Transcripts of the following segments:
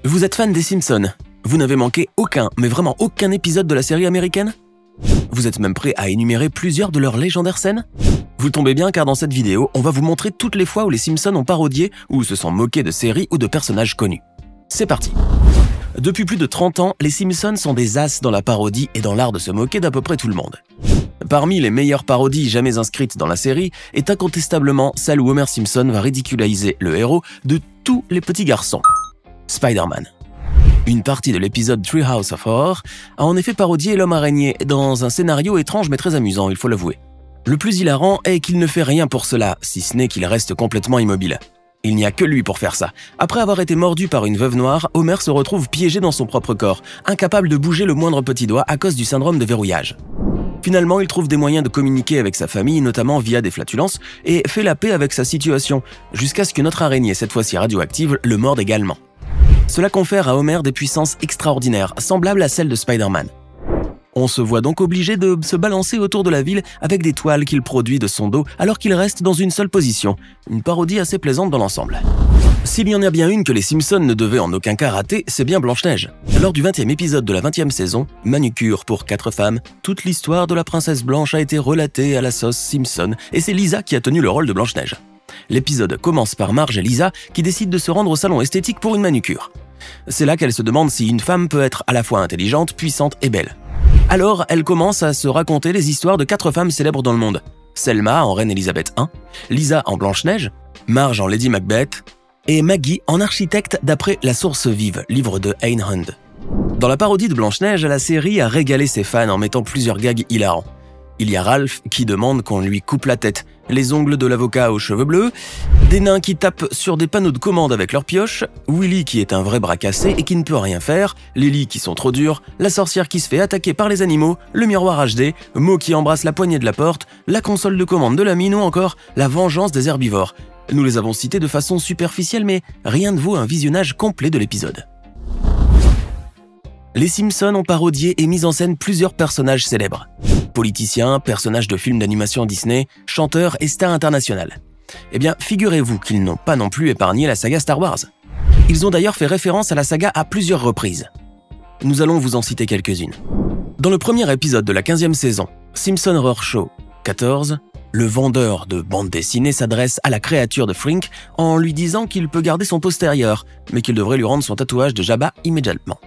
Vous êtes fan des Simpsons? Vous n'avez manqué aucun, mais vraiment aucun épisode de la série américaine? Vous êtes même prêt à énumérer plusieurs de leurs légendaires scènes? Vous tombez bien car dans cette vidéo, on va vous montrer toutes les fois où les Simpsons ont parodié ou se sont moqués de séries ou de personnages connus. C'est parti! Depuis plus de 30 ans, les Simpsons sont des as dans la parodie et dans l'art de se moquer d'à peu près tout le monde. Parmi les meilleures parodies jamais inscrites dans la série est incontestablement celle où Homer Simpson va ridiculiser le héros de tous les petits garçons, Spider-Man. Une partie de l'épisode Treehouse of Horror a en effet parodié l'homme araignée dans un scénario étrange mais très amusant, il faut l'avouer. Le plus hilarant est qu'il ne fait rien pour cela, si ce n'est qu'il reste complètement immobile. Il n'y a que lui pour faire ça. Après avoir été mordu par une veuve noire, Homer se retrouve piégé dans son propre corps, incapable de bouger le moindre petit doigt à cause du syndrome de verrouillage. Finalement, il trouve des moyens de communiquer avec sa famille, notamment via des flatulences, et fait la paix avec sa situation, jusqu'à ce que notre araignée, cette fois-ci radioactive, le morde également. Cela confère à Homer des puissances extraordinaires, semblables à celles de Spider-Man. On se voit donc obligé de se balancer autour de la ville avec des toiles qu'il produit de son dos alors qu'il reste dans une seule position, une parodie assez plaisante dans l'ensemble. S'il y en a bien une que les Simpsons ne devaient en aucun cas rater, c'est bien Blanche-Neige. Lors du 20e épisode de la 20e saison, Manucure pour 4 femmes, toute l'histoire de la princesse Blanche a été relatée à la sauce Simpson et c'est Lisa qui a tenu le rôle de Blanche-Neige. L'épisode commence par Marge et Lisa qui décident de se rendre au salon esthétique pour une manucure. C'est là qu'elle se demande si une femme peut être à la fois intelligente, puissante et belle. Alors, elle commence à se raconter les histoires de 4 femmes célèbres dans le monde. Selma en Reine Elisabeth I, Lisa en Blanche-Neige, Marge en Lady Macbeth et Maggie en architecte d'après La Source Vive, livre de Ayn Rand. Dans la parodie de Blanche-Neige, la série a régalé ses fans en mettant plusieurs gags hilarants. Il y a Ralph qui demande qu'on lui coupe la tête, les ongles de l'avocat aux cheveux bleus, des nains qui tapent sur des panneaux de commande avec leurs pioches, Willy qui est un vrai bras cassé et qui ne peut rien faire, les lits qui sont trop durs, la sorcière qui se fait attaquer par les animaux, le miroir HD, Mo qui embrasse la poignée de la porte, la console de commande de la mine ou encore la vengeance des herbivores. Nous les avons cités de façon superficielle mais rien ne vaut un visionnage complet de l'épisode. Les Simpsons ont parodié et mis en scène plusieurs personnages célèbres. Politiciens, personnages de films d'animation Disney, chanteurs et stars internationales. Eh bien, figurez-vous qu'ils n'ont pas non plus épargné la saga Star Wars. Ils ont d'ailleurs fait référence à la saga à plusieurs reprises. Nous allons vous en citer quelques-unes. Dans le premier épisode de la 15e saison, Simpson Horror Show 14, le vendeur de bande dessinée s'adresse à la créature de Frink en lui disant qu'il peut garder son postérieur, mais qu'il devrait lui rendre son tatouage de Jabba immédiatement.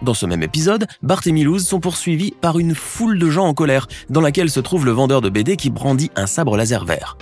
Dans ce même épisode, Bart et Milouz sont poursuivis par une foule de gens en colère, dans laquelle se trouve le vendeur de BD qui brandit un sabre laser vert.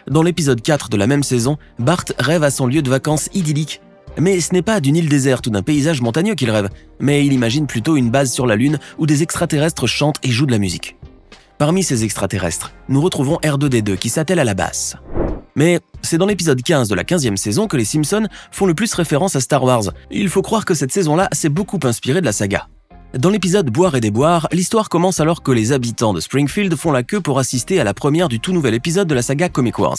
Dans l'épisode 4 de la même saison, Bart rêve à son lieu de vacances idyllique. Mais ce n'est pas d'une île déserte ou d'un paysage montagneux qu'il rêve, mais il imagine plutôt une base sur la Lune où des extraterrestres chantent et jouent de la musique. Parmi ces extraterrestres, nous retrouvons R2-D2 qui s'attelle à la basse. Mais c'est dans l'épisode 15 de la 15e saison que les Simpsons font le plus référence à Star Wars. Il faut croire que cette saison-là s'est beaucoup inspirée de la saga. Dans l'épisode Boire et déboire, l'histoire commence alors que les habitants de Springfield font la queue pour assister à la première du tout nouvel épisode de la saga Comic Wars.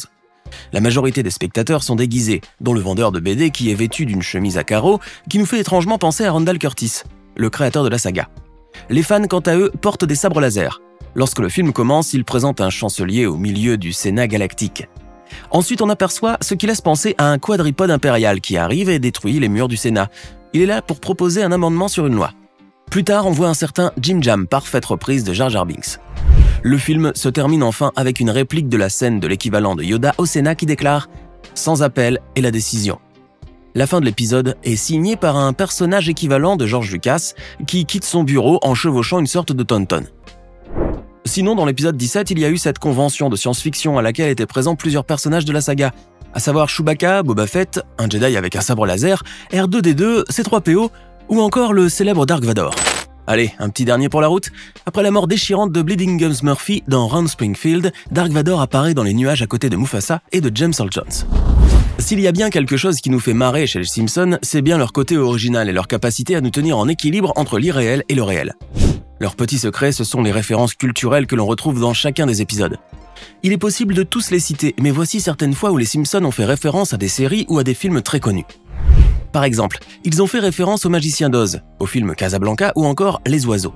La majorité des spectateurs sont déguisés, dont le vendeur de BD qui est vêtu d'une chemise à carreaux qui nous fait étrangement penser à Randall Curtis, le créateur de la saga. Les fans, quant à eux, portent des sabres laser. Lorsque le film commence, il présente un chancelier au milieu du Sénat galactique. Ensuite, on aperçoit ce qui laisse penser à un quadripode impérial qui arrive et détruit les murs du Sénat. Il est là pour proposer un amendement sur une loi. Plus tard, on voit un certain Jim Jam, parfaite reprise de Jar Jar Binks. Le film se termine enfin avec une réplique de la scène de l'équivalent de Yoda au Sénat qui déclare « Sans appel et la décision ». La fin de l'épisode est signée par un personnage équivalent de George Lucas qui quitte son bureau en chevauchant une sorte de tauntaun. Sinon, dans l'épisode 17, il y a eu cette convention de science-fiction à laquelle étaient présents plusieurs personnages de la saga, à savoir Chewbacca, Boba Fett, un Jedi avec un sabre laser, R2-D2, C3PO ou encore le célèbre Dark Vador. Allez, un petit dernier pour la route. Après la mort déchirante de Bleeding Gums Murphy dans Round Springfield, Dark Vador apparaît dans les nuages à côté de Mufasa et de James Earl Jones. S'il y a bien quelque chose qui nous fait marrer chez les Simpsons, c'est bien leur côté original et leur capacité à nous tenir en équilibre entre l'irréel et le réel. Leur petit secret, ce sont les références culturelles que l'on retrouve dans chacun des épisodes. Il est possible de tous les citer, mais voici certaines fois où les Simpsons ont fait référence à des séries ou à des films très connus. Par exemple, ils ont fait référence au Magicien d'Oz, au film Casablanca ou encore Les Oiseaux.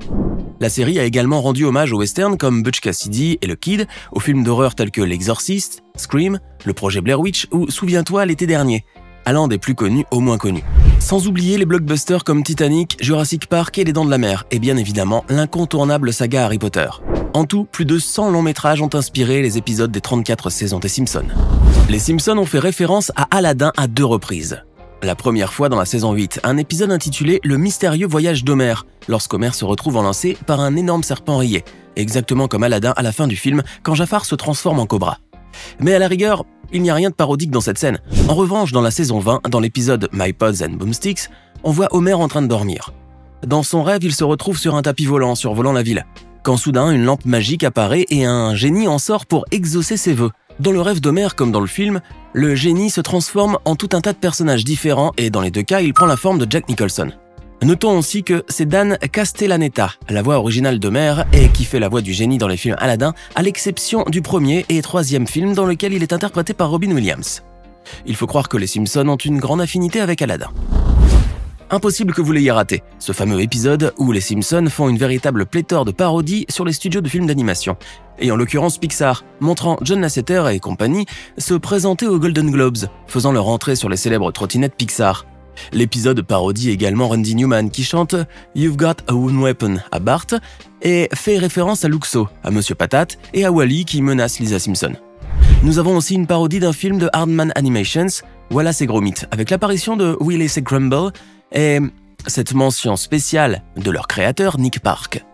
La série a également rendu hommage aux westerns comme Butch Cassidy et le Kid, aux films d'horreur tels que L'Exorciste, Scream, Le Projet Blair Witch ou Souviens-toi l'été dernier. allant des plus connus aux moins connus. Sans oublier les blockbusters comme Titanic, Jurassic Park et Les Dents de la Mer, et bien évidemment l'incontournable saga Harry Potter. En tout, plus de 100 longs métrages ont inspiré les épisodes des 34 saisons des Simpsons. Les Simpsons ont fait référence à Aladdin à 2 reprises. La première fois dans la saison 8, un épisode intitulé « Le mystérieux voyage d'Homer », lorsqu'Homer se retrouve enlacé par un énorme serpent rayé, exactement comme Aladdin à la fin du film quand Jafar se transforme en cobra. Mais à la rigueur, il n'y a rien de parodique dans cette scène. En revanche, dans la saison 20, dans l'épisode My Pods and Boomsticks, on voit Homer en train de dormir. Dans son rêve, il se retrouve sur un tapis volant survolant la ville, quand soudain une lampe magique apparaît et un génie en sort pour exaucer ses vœux. Dans le rêve d'Homer, comme dans le film, le génie se transforme en tout un tas de personnages différents et dans les 2 cas, il prend la forme de Jack Nicholson. Notons aussi que c'est Dan Castellaneta, la voix originale d'Homer et qui fait la voix du génie dans les films Aladdin, à l'exception du premier et 3e film dans lequel il est interprété par Robin Williams. Il faut croire que les Simpsons ont une grande affinité avec Aladdin. Impossible que vous l'ayez raté, ce fameux épisode où les Simpsons font une véritable pléthore de parodies sur les studios de films d'animation, et en l'occurrence Pixar, montrant John Lasseter et compagnie se présenter aux Golden Globes, faisant leur entrée sur les célèbres trottinettes Pixar. L'épisode parodie également Randy Newman qui chante « You've got a wooden weapon » à Bart et fait référence à Luxo, à Monsieur Patate et à Wally qui menace Lisa Simpson. Nous avons aussi une parodie d'un film de Hardman Animations, Wallace et Gromit, avec l'apparition de Willis et Crumble et cette mention spéciale de leur créateur Nick Park.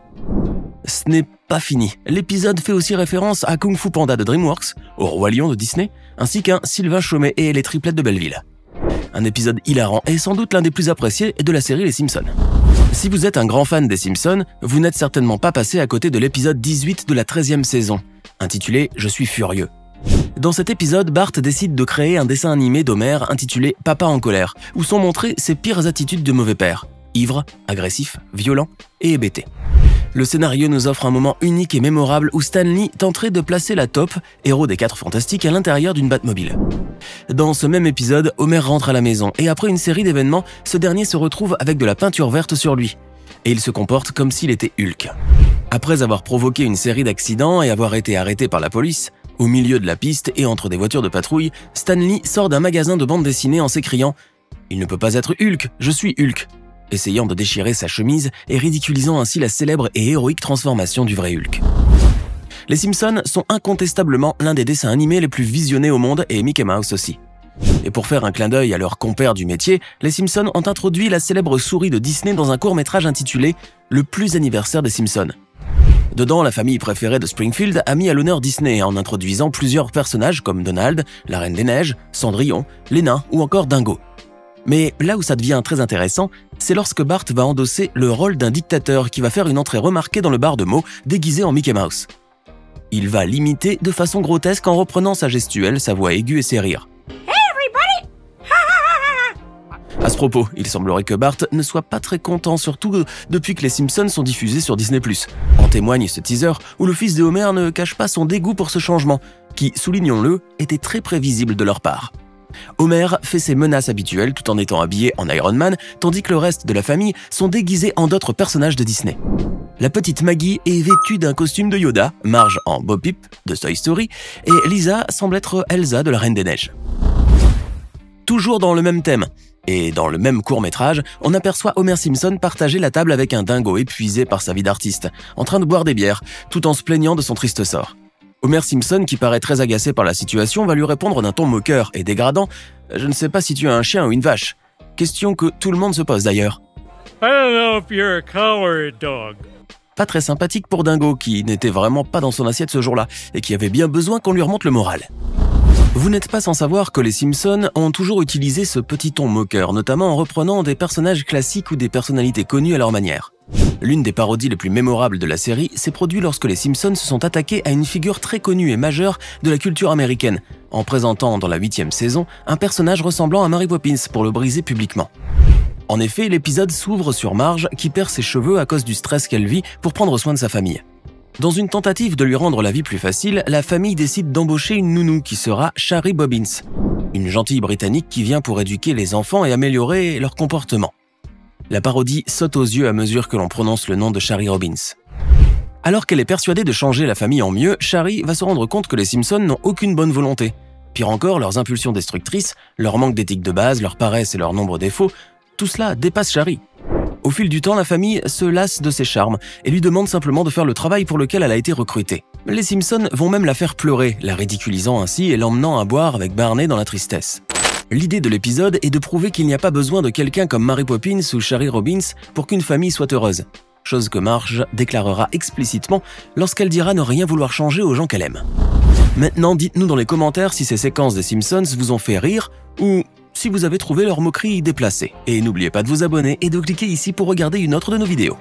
Ce n'est pas fini. L'épisode fait aussi référence à Kung Fu Panda de DreamWorks, au Roi Lion de Disney, ainsi qu'un Sylvain Chomet et les Triplettes de Belleville. Un épisode hilarant et sans doute l'un des plus appréciés de la série Les Simpsons. Si vous êtes un grand fan des Simpsons, vous n'êtes certainement pas passé à côté de l'épisode 18 de la 13e saison, intitulé « Je suis furieux ». Dans cet épisode, Bart décide de créer un dessin animé d'Homer intitulé « Papa en colère », où sont montrées ses pires attitudes de mauvais père, ivre, agressif, violent et hébété. Le scénario nous offre un moment unique et mémorable où Stan Lee tenterait de placer la Taupe, héros des 4 Fantastiques, à l'intérieur d'une Batmobile. Dans ce même épisode, Homer rentre à la maison et après une série d'événements, ce dernier se retrouve avec de la peinture verte sur lui. Et il se comporte comme s'il était Hulk. Après avoir provoqué une série d'accidents et avoir été arrêté par la police, au milieu de la piste et entre des voitures de patrouille, Stan Lee sort d'un magasin de bande dessinée en s'écriant « Il ne peut pas être Hulk, je suis Hulk !» essayant de déchirer sa chemise et ridiculisant ainsi la célèbre et héroïque transformation du vrai Hulk. Les Simpsons sont incontestablement l'un des dessins animés les plus visionnés au monde et Mickey Mouse aussi. Et pour faire un clin d'œil à leurs compères du métier, les Simpsons ont introduit la célèbre souris de Disney dans un court-métrage intitulé « Le plus anniversaire des Simpsons ». Dedans, la famille préférée de Springfield a mis à l'honneur Disney en introduisant plusieurs personnages comme Donald, la Reine des Neiges, Cendrillon, les nains ou encore Dingo. Mais là où ça devient très intéressant, c'est lorsque Bart va endosser le rôle d'un dictateur qui va faire une entrée remarquée dans le bar de mots déguisé en Mickey Mouse. Il va l'imiter de façon grotesque en reprenant sa gestuelle, sa voix aiguë et ses rires. À ce propos, il semblerait que Bart ne soit pas très content, surtout depuis que les Simpsons sont diffusés sur Disney+. En témoigne ce teaser où le fils de Homer ne cache pas son dégoût pour ce changement, qui, soulignons-le, était très prévisible de leur part. Homer fait ses menaces habituelles tout en étant habillé en Iron Man, tandis que le reste de la famille sont déguisés en d'autres personnages de Disney. La petite Maggie est vêtue d'un costume de Yoda, Marge en Bo Peep de Toy Story, et Lisa semble être Elsa de la Reine des Neiges. Toujours dans le même thème, et dans le même court-métrage, on aperçoit Homer Simpson partager la table avec un dingo épuisé par sa vie d'artiste, en train de boire des bières, tout en se plaignant de son triste sort. Homer Simpson, qui paraît très agacé par la situation, va lui répondre d'un ton moqueur et dégradant « Je ne sais pas si tu as un chien ou une vache ». Question que tout le monde se pose d'ailleurs. I don't know if you're a cow or a dog. Pas très sympathique pour Dingo, qui n'était vraiment pas dans son assiette ce jour-là, et qui avait bien besoin qu'on lui remonte le moral. Vous n'êtes pas sans savoir que les Simpsons ont toujours utilisé ce petit ton moqueur, notamment en reprenant des personnages classiques ou des personnalités connues à leur manière. L'une des parodies les plus mémorables de la série s'est produite lorsque les Simpsons se sont attaqués à une figure très connue et majeure de la culture américaine, en présentant dans la 8e saison un personnage ressemblant à Mary Poppins pour le briser publiquement. En effet, l'épisode s'ouvre sur Marge qui perd ses cheveux à cause du stress qu'elle vit pour prendre soin de sa famille. Dans une tentative de lui rendre la vie plus facile, la famille décide d'embaucher une nounou qui sera Shari Bobbins, une gentille britannique qui vient pour éduquer les enfants et améliorer leur comportement. La parodie saute aux yeux à mesure que l'on prononce le nom de Shari Robbins. Alors qu'elle est persuadée de changer la famille en mieux, Shari va se rendre compte que les Simpsons n'ont aucune bonne volonté. Pire encore, leurs impulsions destructrices, leur manque d'éthique de base, leur paresse et leurs nombreux défauts, tout cela dépasse Shari. Au fil du temps, la famille se lasse de ses charmes et lui demande simplement de faire le travail pour lequel elle a été recrutée. Les Simpson vont même la faire pleurer, la ridiculisant ainsi et l'emmenant à boire avec Barney dans la tristesse. L'idée de l'épisode est de prouver qu'il n'y a pas besoin de quelqu'un comme Mary Poppins ou Shari Robbins pour qu'une famille soit heureuse. Chose que Marge déclarera explicitement lorsqu'elle dira ne rien vouloir changer aux gens qu'elle aime. Maintenant, dites-nous dans les commentaires si ces séquences des Simpsons vous ont fait rire ou si vous avez trouvé leur moquerie déplacée. Et n'oubliez pas de vous abonner et de cliquer ici pour regarder une autre de nos vidéos.